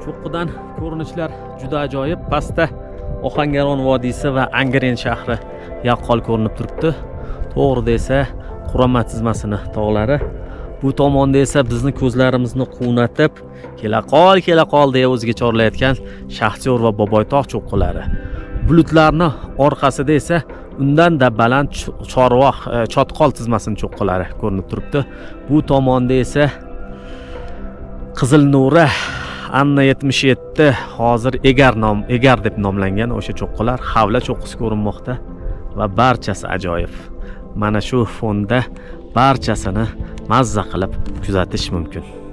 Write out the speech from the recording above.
Cho'qqidan ko'rinishlar juda ajoyib. Pastda Ohangaron vodiysi va Angren shahri yaqqol ko'rinib turibdi. To'g'rida esa Qurama tizmasining tog'lari. Bu tomonda esa bizni ko'zlarimizni quvnatib, kela qol deya o'ziga chorlayotgan Shaxtyor va Boboytog' cho'qqilari. Bulutlarning orqasida esa undan da baland Chorvoq, Chotqol tizmasining cho'qqilari ko'rinib turibdi. Bu tomonda esa Qizil Nura Anna 77 hozir Egar deb nomlangan o'sha cho'qqilar Havla cho'qqisi ko'rinmoqda va barchasi ajoyib. Mana shu fonda barchasini mazza qilib kuzatish mumkin.